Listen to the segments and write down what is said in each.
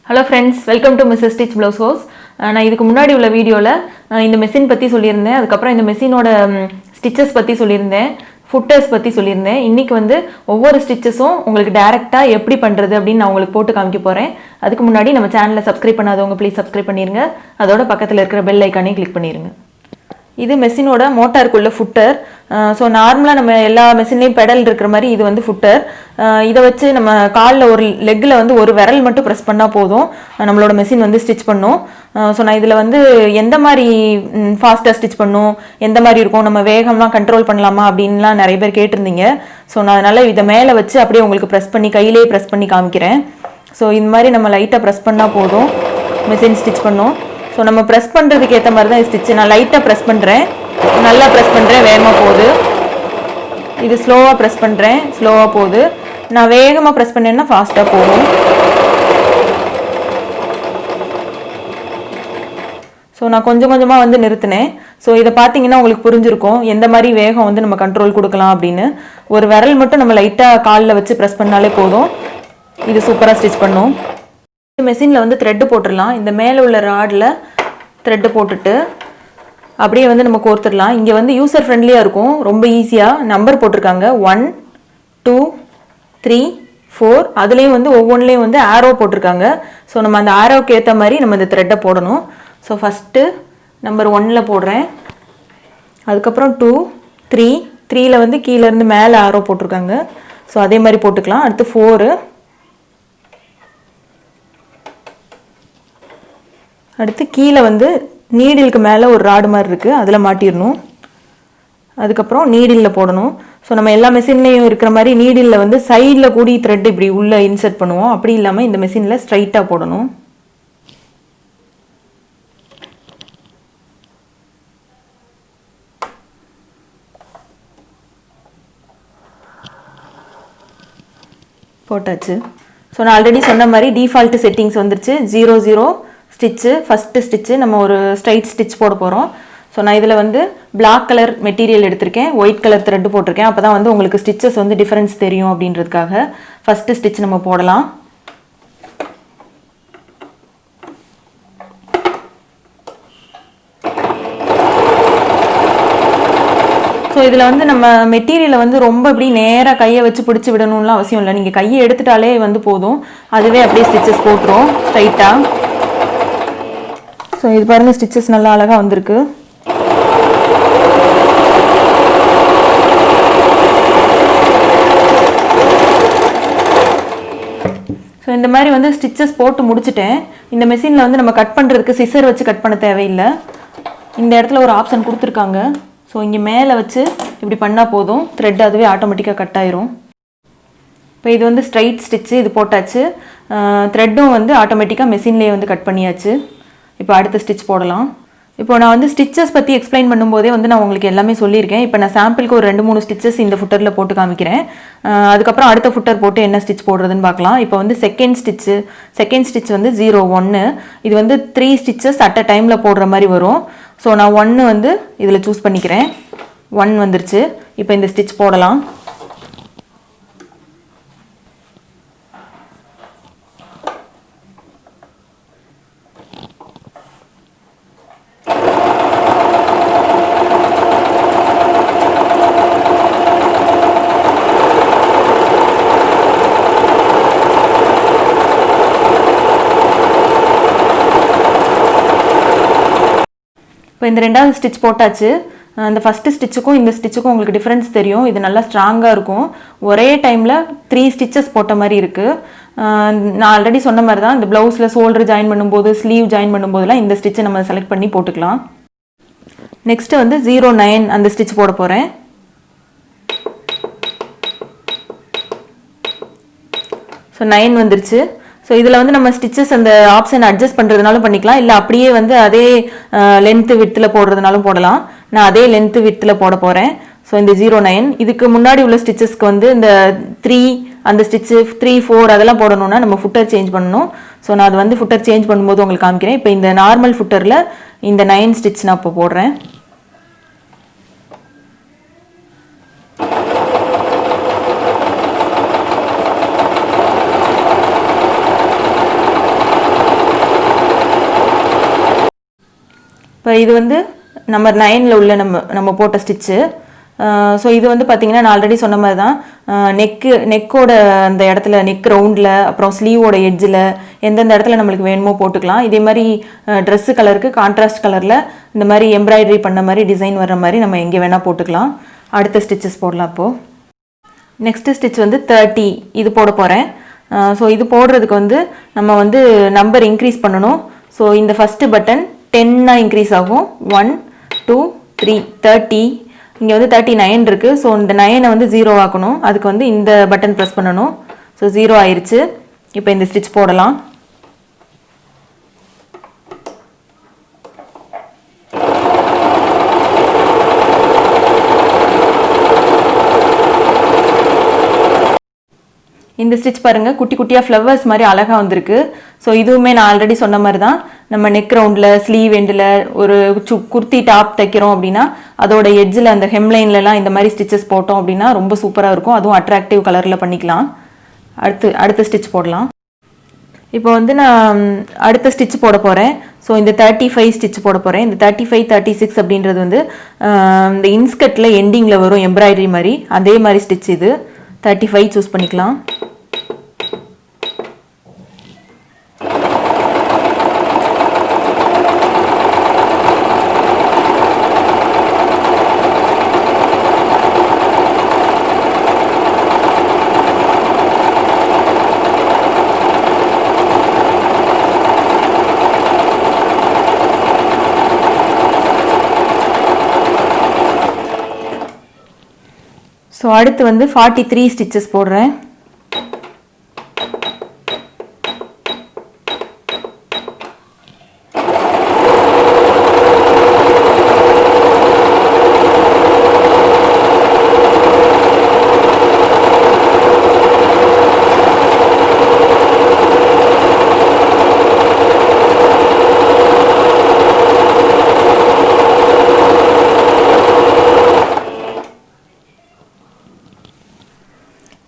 Hello friends, welcome to Mrs Stitch blouse house. நான் இதுக்கு முன்னாடி உள்ள வீடியோவில் இந்த மெஷின் பற்றி சொல்லியிருந்தேன். அதுக்கப்புறம் இந்த மெஷினோட ஸ்டிச்சஸ் பற்றி சொல்லியிருந்தேன், ஃபுட்டர்ஸ் பற்றி சொல்லியிருந்தேன். இன்றைக்கி வந்து ஒவ்வொரு ஸ்டிச்சஸும் உங்களுக்கு டேரெக்டாக எப்படி பண்ணுறது அப்படின்னு நான் உங்களுக்கு போட்டு காமிக்க போகிறேன். அதுக்கு முன்னாடி நம்ம சேனலை சப்ஸ்கிரைப் பண்ணாதவங்க ப்ளீஸ் சப்ஸ்கிரைப் பண்ணிடுங்க. அதோட பக்கத்தில் இருக்கிற பெல் ஐக்கானே கிளிக் பண்ணிடுங்க. இது மெஷினோட மோட்டாருக்குள்ள ஃபுட்டர். ஸோ நார்மலாக நம்ம எல்லா மெஷின்லேயும் பெடல் இருக்கிற மாதிரி இது வந்து ஃபுட்டர். இதை வச்சு நம்ம காலில் ஒரு லெக்கில் வந்து ஒரு விரல் மட்டும் ப்ரெஸ் பண்ணால் போதும், நம்மளோட மெஷின் வந்து ஸ்டிச் பண்ணும். ஸோ நான் இதில் வந்து எந்த மாதிரி ஃபாஸ்ட்டாக ஸ்டிச் பண்ணும், எந்த மாதிரி இருக்கும், நம்ம வேகம்லாம் கண்ட்ரோல் பண்ணலாமா அப்படின்லாம் நிறைய பேர் கேட்டிருந்தீங்க. ஸோ நான் அதனால் இதை மேலே வச்சு அப்படியே உங்களுக்கு ப்ரெஸ் பண்ணி கையிலேயே ப்ரெஸ் பண்ணி காமிக்கிறேன். ஸோ இந்த மாதிரி நம்ம லைட்டாக ப்ரெஸ் பண்ணால் போதும், மெஷின் ஸ்டிச் பண்ணும். ஸோ நம்ம ப்ரெஸ் பண்ணுறதுக்கு ஏற்ற மாதிரி தான் ஸ்டிச்சு. நான் லைட்டாக ப்ரெஸ் பண்ணுறேன், நல்லா ப்ரெஸ் பண்ணுறேன், வேகமாக போகுது. இது ஸ்லோவாக ப்ரெஸ் பண்ணுறேன், ஸ்லோவாக போகுது. நான் வேகமாக ப்ரெஸ் பண்ணேன்னா ஃபாஸ்ட்டாக போகும். ஸோ நான் கொஞ்சம் கொஞ்சமாக வந்து நிறுத்தினேன். ஸோ இதை பார்த்தீங்கன்னா உங்களுக்கு புரிஞ்சிருக்கும் எந்த மாதிரி வேகம் வந்து நம்ம கண்ட்ரோல் கொடுக்கலாம் அப்படின்னு. ஒரு விரல் மட்டும் நம்ம லைட்டாக காலில் வச்சு ப்ரெஸ் பண்ணாலே போதும், இது சூப்பராக ஸ்டிச் பண்ணும். மெஷினில் வந்து த்ரெட்டு போட்டுடலாம். இந்த மேலே உள்ள ராடில் த்ரெட்டு போட்டுட்டு அப்படியே வந்து நம்ம கோர்த்துடலாம். இங்கே வந்து யூசர் ஃப்ரெண்ட்லியாக இருக்கும், ரொம்ப ஈஸியாக நம்பர் போட்டிருக்காங்க 1 2 3 4. அதுலேயும் வந்து ஒவ்வொன்றுலேயும் வந்து ஆரோ போட்டிருக்காங்க. ஸோ நம்ம அந்த ஆரோவுக்கு ஏற்ற மாதிரி நம்ம இந்த த்ரெட்டை போடணும். ஸோ ஃபஸ்ட்டு நம்பர் 1 போடுறேன், அதுக்கப்புறம் 2 3 3ல் வந்து கீழேருந்து மேலே ஆரோ போட்டிருக்காங்க. ஸோ அதே மாதிரி போட்டுக்கலாம். அடுத்து 4, அடுத்து கீழே வந்து நீடிலுக்கு மேலே ஒரு ராடு மாதிரி இருக்குது, அதில் மாட்டிடணும். அதுக்கப்புறம் நீடிலில் போடணும். ஸோ நம்ம எல்லா மெஷின்லேயும் இருக்கிற மாதிரி நீடிலில் வந்து சைடில் கூடி த்ரெட் இப்படி உள்ளே இன்சர்ட் பண்ணுவோம். அப்படி இல்லாமல் இந்த மெஷினில் ஸ்ட்ரைட்டாக போடணும். போட்டாச்சு. ஸோ நான் ஆல்ரெடி சொன்ன மாதிரி டிஃபால்ட்டு செட்டிங்ஸ் வந்துருச்சு. 0 0 ஸ்டிச்சு, ஃபஸ்ட்டு ஸ்டிச்சு நம்ம ஒரு ஸ்ட்ரைட் ஸ்டிச் போட போகிறோம். ஸோ நான் இதில் வந்து பிளாக் கலர் மெட்டீரியல் எடுத்திருக்கேன், ஒயிட் கலர் த்ரெட்டு போட்டிருக்கேன். அப்போ தான் வந்து உங்களுக்கு ஸ்டிச்சஸ் வந்து டிஃப்ரென்ஸ் தெரியும் அப்படின்றதுக்காக. ஃபஸ்ட்டு ஸ்டிச் நம்ம போடலாம். ஸோ இதில் வந்து நம்ம மெட்டீரியலை வந்து ரொம்ப இப்படி நேராக கையை வச்சு பிடிச்சி விடணும்லாம் அவசியம் இல்லை. நீங்கள் கையை எடுத்துட்டாலே வந்து போதும், அதுவே அப்படியே ஸ்டிச்சஸ் போட்டுரும் ஸ்ட்ரைட்டாக. ஸோ இது பாருங்கள், ஸ்டிச்சஸ் நல்லா அழகாக வந்திருக்கு. ஸோ இந்த மாதிரி வந்து ஸ்டிச்சஸ் போட்டு முடிச்சுட்டேன். இந்த மெஷினில் வந்து நம்ம கட் பண்ணுறதுக்கு சிசர் வச்சு கட் பண்ண தேவையில்லை. இந்த இடத்துல ஒரு ஆப்ஷன் கொடுத்துருக்காங்க. ஸோ இங்கே மேலே வச்சு இப்படி பண்ணால் போதும், த்ரெட் அதுவே ஆட்டோமேட்டிக்காக கட் ஆயிரும். இப்போ இது வந்து ஸ்ட்ரைட் ஸ்டிச்சு, இது போட்டாச்சு. த்ரெட்டும் வந்து ஆட்டோமேட்டிக்காக மெஷின்லேயே வந்து கட் பண்ணியாச்சு. இப்போ அடுத்த ஸ்டிச் போடலாம். இப்போ நான் வந்து ஸ்டிச்சஸ் பற்றி எக்ஸ்பிளைன் பண்ணும்போதே வந்து நான் உங்களுக்கு எல்லாமே சொல்லியிருக்கேன். இப்போ நான் சாம்பிளுக்கு ஒரு 2 3 ஸ்டிச்சஸ் இந்த ஃபுட்டரில் போட்டு காமிக்கிறேன். அதுக்கப்புறம் அடுத்த ஃபுட்டர் போட்டு என்ன ஸ்டிச் போடுறதுன்னு பார்க்கலாம். இப்போ வந்து செகண்ட் ஸ்டிச் வந்து 0 1. இது வந்து 3 ஸ்டிச்சஸ் அட் அ டைமில் போடுற மாதிரி வரும். ஸோ நான் 1 வந்து இதில் சூஸ் பண்ணிக்கிறேன். 1 வந்துருச்சு. இப்போ இந்த ஸ்டிச் போடலாம். இப்போ இந்த ரெண்டாவது ஸ்டிச் போட்டாச்சு. அந்த ஃபஸ்ட்டு ஸ்டிச்சுக்கும் இந்த ஸ்டிச்சுக்கும் உங்களுக்கு டிஃப்ரென்ஸ் தெரியும். இது நல்லா ஸ்ட்ராங்காக இருக்கும். ஒரே டைமில் 3 ஸ்டிச்சஸ் போட்ட மாதிரி இருக்குது. நான் ஆல்ரெடி சொன்ன மாதிரி தான் இந்த ப்ளவுஸில் ஷோல்டர் ஜாயின் பண்ணும்போது, ஸ்லீவ் ஜாயின் பண்ணும்போதெல்லாம் இந்த ஸ்டிச்சை நம்ம செலக்ட் பண்ணி போட்டுக்கலாம். நெக்ஸ்ட்டு வந்து 0 9 அந்த ஸ்டிச் போட போகிறேன். ஸோ 9 வந்துருச்சு. ஸோ இதில் வந்து நம்ம ஸ்டிச்சஸ் அந்த ஆப்ஷன் அட்ஜஸ்ட் பண்ணுறதுனாலும் பண்ணிக்கலாம், இல்லை அப்படியே வந்து அதே லென்த்து வித்தில் போடுறதுனாலும் போடலாம். நான் அதே லென்த்து வித்தில் போட போகிறேன். ஸோ இந்த 0 9 இதுக்கு முன்னாடி உள்ள ஸ்டிச்சஸ்க்கு வந்து இந்த 3 அந்த ஸ்டிச்சு 3 4 அதெல்லாம் போடணும்னா நம்ம ஃபுட்டர் சேஞ்ச் பண்ணணும். ஸோ நான் அது வந்து ஃபுட்டர் சேஞ்ச் பண்ணும்போது உங்களுக்கு காமிக்கிறேன். இப்போ இந்த நார்மல் ஃபுட்டரில் இந்த 9 ஸ்டிச் நான் இப்போ போடுறேன். இப்போ இது வந்து நம்பர் 9ல் உள்ள நம்ம போட்ட ஸ்டிச்சு. ஸோ இது வந்து பார்த்திங்கன்னா நான் ஆல்ரெடி சொன்ன மாதிரி தான் நெக்கோட அந்த இடத்துல நெக் ரவுண்டில் அப்புறம் ஸ்லீவோட எட்ஜில் எந்தெந்த இடத்துல நம்மளுக்கு வேணுமோ போட்டுக்கலாம். இதே மாதிரி ட்ரெஸ்ஸு கலருக்கு கான்ட்ராஸ்ட் கலரில் இந்த மாதிரி எம்ப்ராய்டரி பண்ண மாதிரி டிசைன் வர்ற மாதிரி நம்ம எங்கே வேணால் போட்டுக்கலாம். அடுத்த ஸ்டிச்சஸ் போடலாம். இப்போது நெக்ஸ்ட்டு ஸ்டிச் வந்து 30 இது போட போகிறேன். ஸோ இது போடுறதுக்கு வந்து நம்ம வந்து நம்பர் இன்க்ரீஸ் பண்ணணும். ஸோ இந்த ஃபஸ்ட்டு பட்டன் 10 இன்க்ரீஸ் ஆகும். 1 2 3 30. இங்கே வந்து 39 இருக்குது. ஸோ இந்த 9 வந்து 0 ஆக்கணும். அதுக்கு வந்து இந்த பட்டன் ப்ரெஸ் பண்ணணும். ஸோ 0 ஆயிடுச்சு. இப்போ இந்த ஸ்டிச் போடலாம். இந்த ஸ்டிச் பாருங்கள், குட்டி குட்டியாக ஃப்ளவர்ஸ் மாதிரி அழகாக வந்திருக்கு. ஸோ இதுவுமே நான் ஆல்ரெடி சொன்ன மாதிரி தான் நம்ம நெக் ரவுண்டில் ஸ்லீவ் எண்டில் ஒரு குர்த்தி டாப் தைக்கிறோம் அப்படின்னா அதோட எட்ஜில் அந்த ஹெம்லைன்லலாம் இந்த மாதிரி ஸ்டிச்சஸ் போட்டோம் அப்படின்னா ரொம்ப சூப்பராக இருக்கும். அதுவும் அட்ராக்டிவ் கலரில் பண்ணிக்கலாம். அடுத்த ஸ்டிச் போடலாம். இப்போ வந்து நான் அடுத்த ஸ்டிச் போட போகிறேன். ஸோ இந்த 35 ஸ்டிச் போட போகிறேன். இந்த 35 36 அப்படின்றது வந்து இந்த இன்ஸ்கர்ட்டில் எண்டிங்கில் வரும் எம்ப்ராய்டரி மாதிரி, அதே மாதிரி ஸ்டிச் இது. 35 சூஸ் பண்ணிக்கலாம். ஸோ அடுத்து வந்து 43 ஸ்டிச்சஸ் போடுறேன்.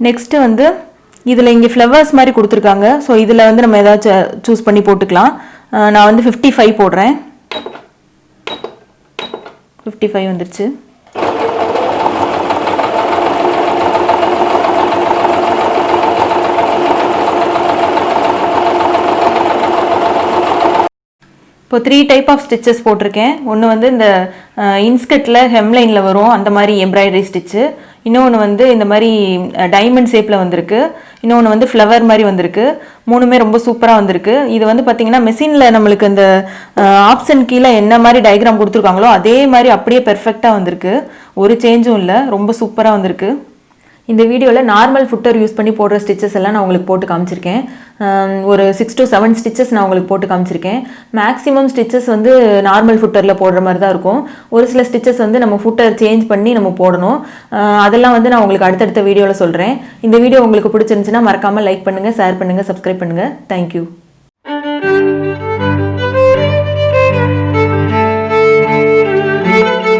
நெக்ஸ்ட்டு வந்து இதில் இங்கே ஃப்ளவர்ஸ் மாதிரி கொடுத்துருக்காங்க. ஸோ இதில் வந்து நம்ம ஏதாச்சும் சூஸ் பண்ணி போட்டுக்கலாம். நான் வந்து 55 போடுறேன். 55 வந்துருச்சு. இப்போ 3 டைப் ஆஃப் ஸ்டிச்சஸ் போட்டிருக்கேன். ஒன்று வந்து இந்த இன்ஸ்கர்ட்டில் ஹெம்லைனில் வரும் அந்த மாதிரி எம்ப்ராய்டரி ஸ்டிச்சு. இன்னொன்று வந்து இந்த மாதிரி டைமண்ட் ஷேப்பில் வந்திருக்கு. இன்னொன்று வந்து ஃப்ளவர் மாதிரி வந்திருக்கு. மூணுமே ரொம்ப சூப்பராக வந்திருக்கு. இது வந்து பார்த்திங்கன்னா மெஷினில் நம்மளுக்கு இந்த ஆப்ஷன் கீழே என்ன மாதிரி டயக்ராம் கொடுத்துருக்காங்களோ அதே மாதிரி அப்படியே பெர்ஃபெக்டாக வந்திருக்கு. ஒரு சேஞ்சும் இல்லை. ரொம்ப சூப்பராக வந்திருக்கு. இந்த வீடியோவில் நார்மல் ஃபுட்டர் யூஸ் பண்ணி போடுற ஸ்டிச்சஸ் எல்லாம் நான் உங்களுக்கு போட்டு காமிச்சிருக்கேன். ஒரு 6 to 7 ஸ்டிச்சஸ் நான் உங்களுக்கு போட்டு காமிச்சிருக்கேன். மேக்ஸிமம் ஸ்டிச்சஸ் வந்து நார்மல் ஃபுட்டரில் போடுற மாதிரி தான் இருக்கும். ஒரு சில ஸ்டிச்சஸ் வந்து நம்ம ஃபுட்டர் சேஞ்ச் பண்ணி நம்ம போடணும். அதெல்லாம் வந்து நான் உங்களுக்கு அடுத்தடுத்த வீடியோவில் சொல்கிறேன். இந்த வீடியோ உங்களுக்கு பிடிச்சிருந்துச்சுன்னா மறக்காமல் லைக் பண்ணுங்கள், ஷேர் பண்ணுங்கள், சப்ஸ்கிரைப் பண்ணுங்கள். தேங்க்யூ.